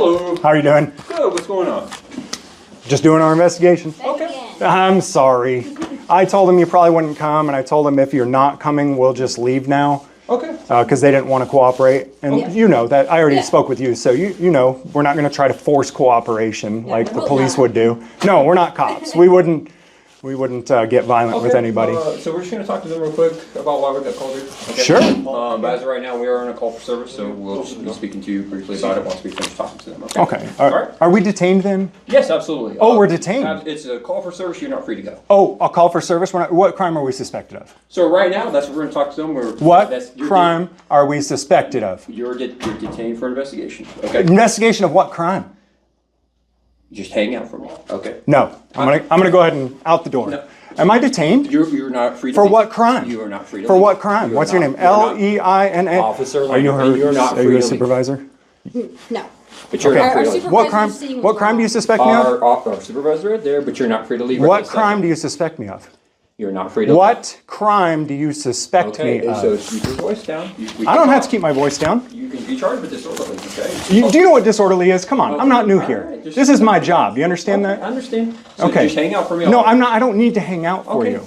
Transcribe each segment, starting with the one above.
Hello. How are you doing? Good. What's going on? Just doing our investigation. Okay. I'm sorry. I told them you probably wouldn't come, and I told them if you're not coming, we'll just leave now. Okay. Because they didn't want to cooperate. And you know that. I already spoke with you, so you know we're not going to try to force cooperation like the police would do. No, we're not cops. We wouldn't get violent with anybody. So we're just going to talk to them real quick about why we got called here. Okay? Sure. But as of right now, we are on a call for service, so we'll just be speaking to you briefly about it once we finish talking to them. Okay. All right. Are we detained then? Yes, absolutely. Oh, we're detained. It's a call for service. You're not free to go. Oh, a call for service? What crime are we suspected of? So right now, that's what we're going to talk to them. What crime are we suspected of? You're detained for investigation. Okay. Investigation of what crime? Just hang out for me. Okay. No. I'm gonna go ahead and out the door. No. Am I detained? You're not free to For leave. what crime? You are not free to For leave. what crime? What's your name? You're not- Leina? Officer Are you Leina, you're not Are free you to a leave. supervisor? No. But you're not free to leave. What crime do you suspect me of? Our supervisor right there, but you're not free to leave. What crime do you suspect me of? You're not free to leave. What crime do you suspect me of? So keep your voice down. I don't have to keep my voice down. You can be charged with disorderly, okay? Do you know what disorderly is? Come on, I'm not new here. Alright, This is my job. You understand I that? understand. So Okay. just hang out for me. No, I'm not. I don't need to hang out for Okay. you.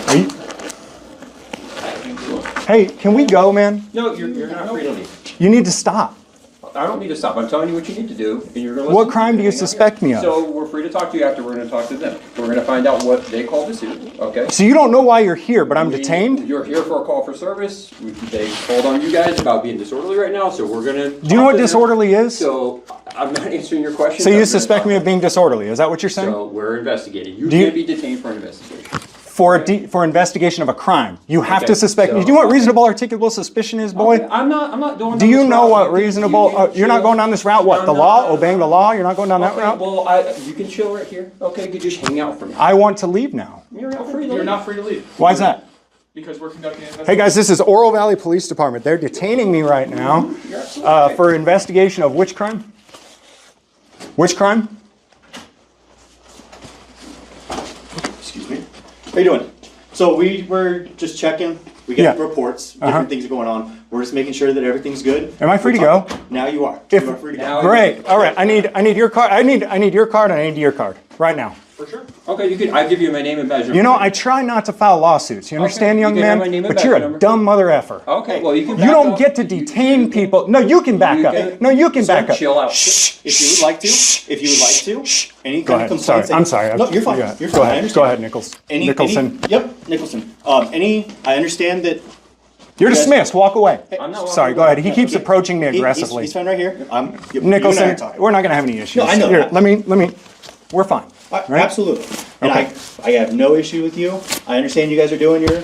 Are you. Hey, can we go, man? No, you're not free to leave. You need to stop. I don't need to stop. I'm telling you what you need to do, and you're going to What crime do you suspect me of? So we're free to talk to you after. We're going to talk to them. We're going to find out what they called us to. Okay. So you don't know why you're here, but I'm detained? You're here for a call for service. They called on you guys about being disorderly right now, so we're going to. Do you know what disorderly is? So I'm not answering your question. So you suspect me of being disorderly? Is that what you're saying? So we're investigating. You Do you- can't be detained for an investigation. For investigation of a crime, you have Okay, to suspect me. so- Do you know what reasonable articulable suspicion is, boy? Okay, I'm not doing. Do you know what reasonable? You're not going down this route. What, the law? Obeying the law? You're not going down that Okay, route. well, you can chill right here. Okay, you can just hang out for me. I want to leave now. You're not free to You're leave. not free to leave. Why is that? Because we're conducting an Hey investigation. guys, this is Oro Valley Police Department. They're detaining me right now You're absolutely right. for investigation of which crime? Which crime? Excuse me. How you doing? So we were just checking. We get Yeah. reports. Different things are going on. We're just making sure that everything's good. Am I free to We're go? talking. Now you are. If- You are free to Now- go. Great. All right. I need your card. I need your card and I need your card right now. For sure. Okay, you can. I give you my name and badge number. You know, I try not to file lawsuits. You understand, you young can have my man? name and But you're a badge number. dumb mother effer. Okay, well you can. You back don't up. get to detain people. No, you can back You up. can- No, you can so back up. chill out. Shh. If you would like to, any Go kind of ahead. complaints. Sorry. that- I'm sorry. No, you're fine. Yeah. You're Go fine. I ahead. understand. Go ahead, Nichols. Nicholson. Yep, Nicholson. I understand that. You're Yes. dismissed. Walk away. I'm not Sorry. walking Go ahead. He away. keeps Okay. approaching me He's aggressively. fine right here. You and I Nicholson, are talking. we're not going to have any issues. No, I know Here, that. let me. We're fine. Right? Absolutely. And Okay. I have no issue with you. I understand you guys are doing your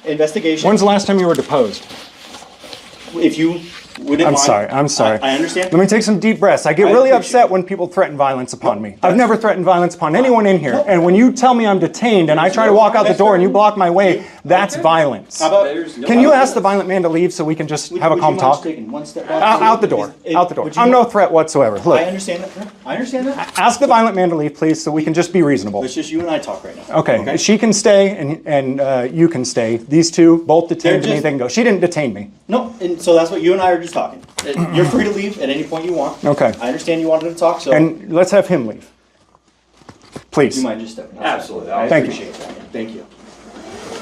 investigation. When's the last time you were deposed? If you wouldn't I'm mind. sorry. I'm sorry. I understand. Let me take some deep breaths. I get I really appreciate upset it. when people threaten violence upon me. I've never threatened violence upon anyone in here. And when you tell me I'm detained and I try to walk out the door and you block my way, that's violence. How about There's no Can you violence. ask the violent man to leave so we can just have a would calm you mind talk? taking one step back? Out the door. Out the door. Would you- I'm no threat whatsoever. I Look, understand that. I understand that. ask the violent man to leave, please, so we can just be reasonable. It's just you and I talk right now. Okay, she can stay and you can stay. These two both detained They're me. just- They can go. She didn't detain me. No, and so that's what you and I are just talking. You're free to leave at any point you want. Okay. I understand you wanted to talk, so And let's have him leave. do Please. you mind just stepping outside? Absolutely. I Thank you. appreciate that. Thank you.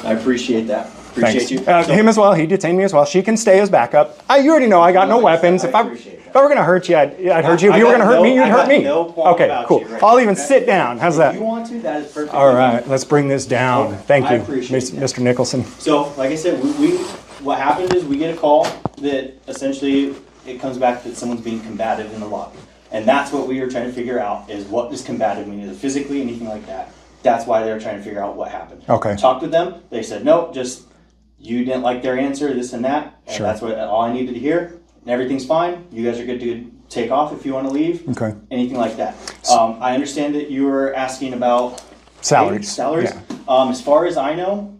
I appreciate that. Thanks. Appreciate you. So- Him as well. He detained me as well. She can stay as backup. You already know I got no weapons. If I were going to hurt you, I'd hurt you. If I you were got going to hurt no- me, you'd I hurt got me. no qualm Okay, about cool. you right I'll now, even okay? sit down. How's If that? you want to, that is perfect. All right, let's bring this down. Thank I you, appreciate that. Mr. Nicholson. So, like I said, what happened is we get a call that essentially it comes back that someone's being combative in the lobby. And that's what we were trying to figure out is what does combative mean? Is it physically, anything like that? That's why they were trying to figure out what happened. Okay. Talked with them. They said, no, just you didn't like their answer, this and that. And Sure. that's all I needed to hear. And everything's fine. You guys are good to take off if you want to leave. Okay. Anything like that. I understand that you were asking about Salaries. Salaries. Yeah. As far as I know,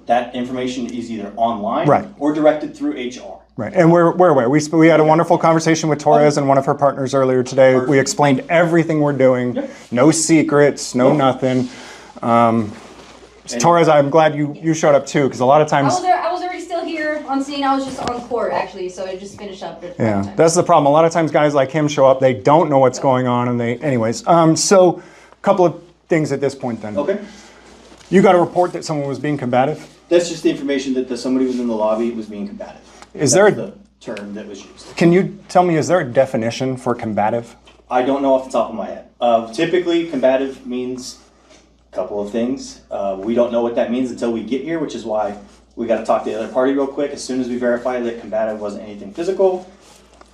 that information is either online Right. or directed through HR. Right, and we're aware. We had a wonderful conversation with Torres and one of her partners earlier today. We Perfect. explained everything we're doing. Yep. No secrets, no nothing. Torres, I'm glad you showed up too, because a lot of times. I was already still here on scene. I was just on court, actually, so it just finished up at Yeah, time. that's the problem. A lot of times guys like him show up, they don't know what's going on, and anyways. So a couple of things at this point then. Okay. You got a report that someone was being combative? That's just the information that somebody was in the lobby was being combative. Is That there was a- the term that was used? Can you tell me, is there a definition for combative? I don't know off the top of my head. Typically, combative means a couple of things. We don't know what that means until we get here, which is why we got to talk to the other party real quick. As soon as we verify that combative wasn't anything physical,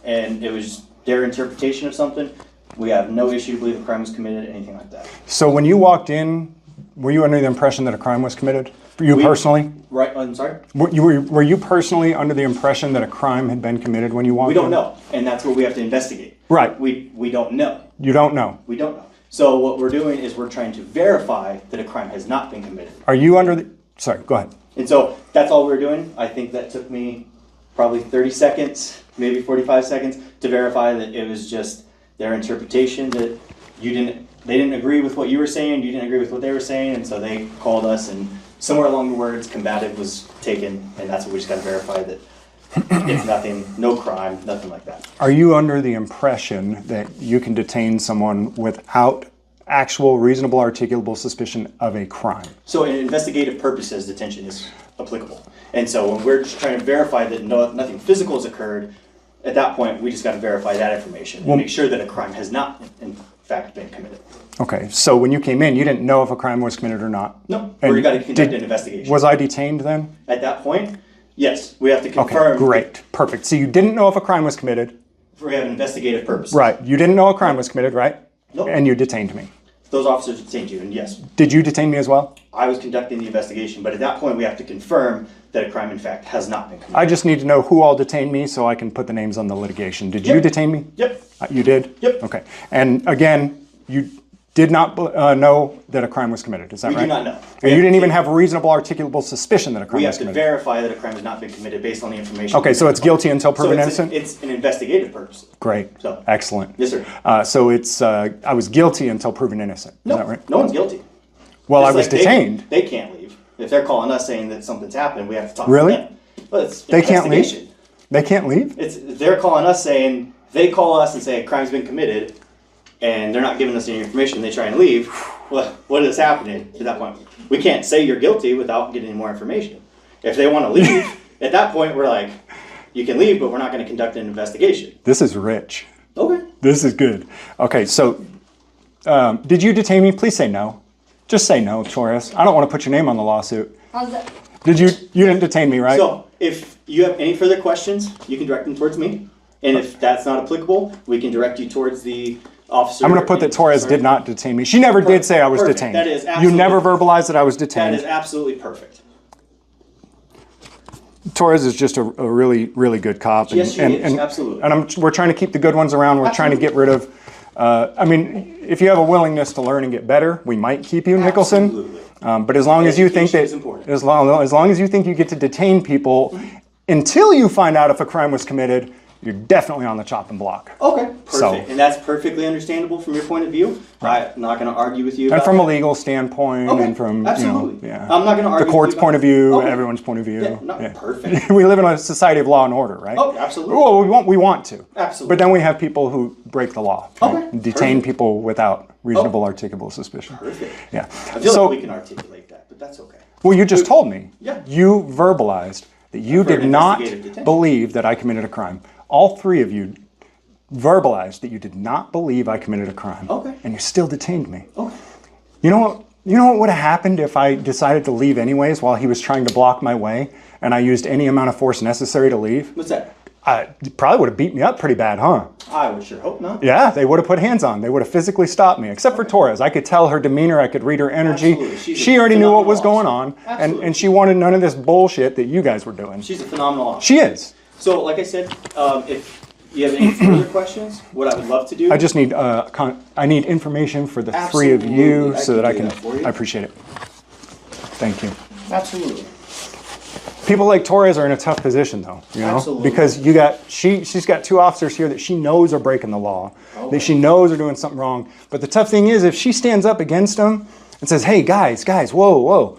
and it was their interpretation of something, we have no issue to believe a crime was committed, anything like that. So when you walked in, were you under the impression that a crime was committed? You personally? Right, I'm sorry? Were you personally under the impression that a crime had been committed when you walked in? We don't know, and that's what we have to investigate. Right. We don't know. You don't know. We don't know. So what we're doing is we're trying to verify that a crime has not been committed. Are you under the... Sorry, go ahead. And so that's all we're doing. I think that took me probably 30 seconds, maybe 45 seconds to verify that it was just their interpretation, that they didn't agree with what you were saying, you didn't agree with what they were saying, and so they called us, and somewhere along the words combative was taken, and that's what we just got to verify, that it's nothing, no crime, nothing like that. Are you under the impression that you can detain someone without actual reasonable articulable suspicion of a crime? So in investigative purposes, detention is applicable. And so when we're just trying to verify that nothing physical has occurred, at that point, we just got to verify that information and make sure that a crime has not, in fact, been committed. Okay, so when you came in, you didn't know if a crime was committed or not? No, And we got to conduct an investigation. Was I detained then? At that point, yes, we have to Okay, confirm. great, perfect. So you didn't know if a crime was committed? We have an investigative purpose. Right, you didn't know a crime was committed, right? Nope. And you detained me. Those officers detained you, and yes, Did you detain me as well? I was conducting the investigation, but at that point, we have to confirm that a crime, in fact, has not been committed. I just need to know who all detained me so I can put the names on the litigation. Did you Yep. detain me? Yep. You did? Yep. Okay. And again, you did not know that a crime was committed, is that We right? do not know. And you didn't even have a reasonable articulable suspicion that a crime We was have to committed? verify that a crime has not been committed based on the information. Okay, so it's guilty until So proven it's, innocent? it's an investigative purpose. Great. So- Excellent. Yes, sir. So it's, I was guilty until proven innocent, is that right? No one's guilty. Well, I Just was like they- detained. They can't leave. If they're calling us saying that something's happened, we have to talk Really? to them. But it's They can't leave? investigation. They can't leave? They're calling us saying, they call us and say a crime's been committed, and they're not giving us any information, they try and leave. What is happening at that point? We can't say you're guilty without getting any more information. If they want to leave, at that point we're like, you can leave, but we're not going to conduct an investigation. This is rich. Okay. This is good. Okay, so did you detain me? Please say no. Just say no, Torres. I don't want to put your name on the lawsuit. How's that? You didn't detain me, right? So if you have any further questions, you can direct them towards me. And if that's not applicable, we can direct you towards the officer. I'm going to put that Torres did not detain me. She never did say I was Perfect. detained. That is You absolutely- never verbalized that I was That detained. is absolutely perfect. Torres is just a really, really good cop. Yes, she is. Absolutely. And we're trying to keep the good ones around. We're trying to get rid of, I mean, if you have a willingness to learn and get better, we might keep you, Nicholson. Absolutely. But as long as you think Education that, is important. as long as you think you get to detain people until you find out if a crime was committed, you're definitely on the chopping block. Okay, perfect. So- And that's perfectly understandable from your point of view. I'm not going to argue with you And about from a that. legal standpoint, Okay, and from absolutely. yeah, I'm not gonna argue the court's with you point of about view, it. Okay. everyone's point of view. Yeah, no, perfect. We live in a society of law and order, right? Oh, absolutely. Well, we want to. Absolutely. But then we have people who break the law. Right? Okay, And detain perfect. people without reasonable articulable suspicion. Perfect. Yeah. I feel So, like we can articulate that, but that's okay. well, you just told me. Yeah. You verbalized that you For an did not investigative detention. believe that I committed a crime. All three of you verbalized that you did not believe I committed a crime. Okay. And you still detained me. Okay. You know what? You know what would have happened if I decided to leave anyways while he was trying to block my way, and I used any amount of force necessary to leave? What's that? He probably would have beat me up pretty bad, huh? I would sure hope not. Yeah, they would have put hands on. They would have physically stopped me, except for Torres. I could tell her demeanor. I could read her energy. Absolutely. She's She a already knew what phenomenal was going on, officer. Absolutely. and she wanted none of this bullshit that you guys were doing. She's a phenomenal officer. She is. So, like I said, if you have any further questions, what I would love to do. I just need I need information for the three of Absolutely. you I so can that I do can. that for you. I appreciate it. Thank you. Absolutely. People like Torres are in a tough position, though, you know, Absolutely. because she's got two officers here that she knows are breaking the law, that she knows are doing something wrong. But the tough thing is, if she stands up against them and says, "Hey, guys, whoa,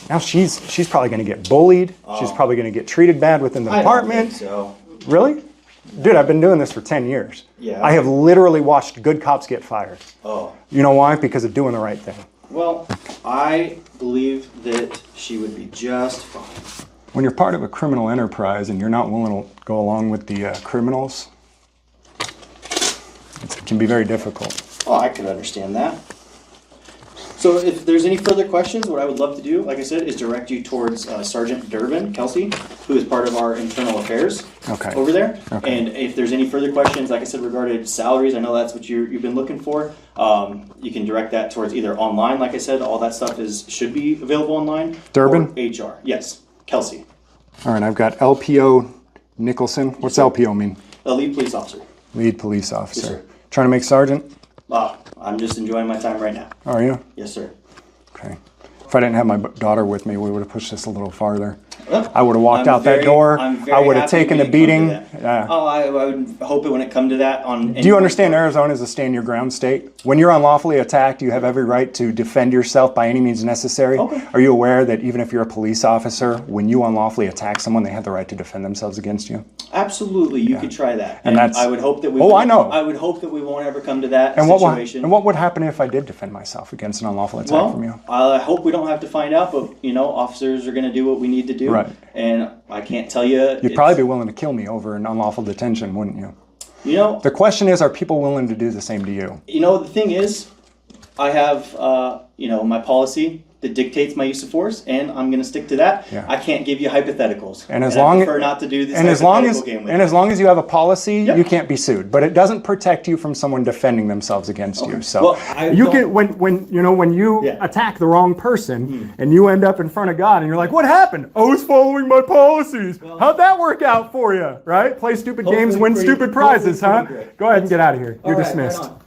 Now she's probably going to get bullied. She's probably going to get treated bad within the I don't department. think so. Really? Dude, I've been doing this for 10 years. Yeah. I have literally watched good cops get fired. Oh. You know why? Because of doing the right thing. Well, I believe that she would be just fine. When you're part of a criminal enterprise and you're not willing to go along with the criminals, it can be very difficult. Oh, I could understand that. So if there's any further questions, what I would love to do, like I said, is direct you towards Sergeant Durbin, Kelsey, who is part of our internal affairs over there. Okay. And if there's any further questions, like I said, regarding salaries, I know that's what you've been looking for. You can direct that towards either online, like I said, all that stuff should be available online. Durbin? Or HR, yes, Kelsey, All right, I've got LPO Nicholson. What's LPO mean? a lead police officer. Lead police officer. Yes, sir. Trying to make sergeant? I'm just enjoying my time right now. Are you? Yes, sir. Okay. If I didn't have my daughter with me, we would have pushed this a little farther. Well, I would have walked I'm out that very- door. I'm very I would have happy taken we the didn't come beating. to that. Oh, I would hope it wouldn't come to that. Do you understand Arizona is a stand your ground state? When you're unlawfully attacked, you have every right to defend yourself by any means necessary. Okay. Are you aware that even if you're a police officer, when you unlawfully attack someone, they have the right to defend themselves against you? Absolutely, you could try that. And that's- I would hope that we. Oh, I know. I would hope that we won't ever come to that And situation. what would happen if I did defend myself against an unlawful attack from you? I hope we don't have to find out, but officers are going to do what we need to do. Right. And I can't tell you. You'd probably be willing to kill me over an unlawful detention, wouldn't you? You know. The question is, are people willing to do the same to you? The thing is, I have my policy that dictates my use of force, and I'm going to stick to that. Yeah. I can't give you hypotheticals. And as I long prefer not to do this and as long hypothetical as game with and as long as you have a policy, Yep. you can't be sued. But it doesn't protect you from someone defending themselves against you. So Well, I you don't- can when you Yeah. attack the wrong person and you end up in front of God and you're like, what happened? I was following my policies. How'd that work out for you? Right? Play stupid games, Hopefully win pretty- stupid prizes, hopefully huh? pretty great. Go ahead and get out of here. You're All right, dismissed. right on.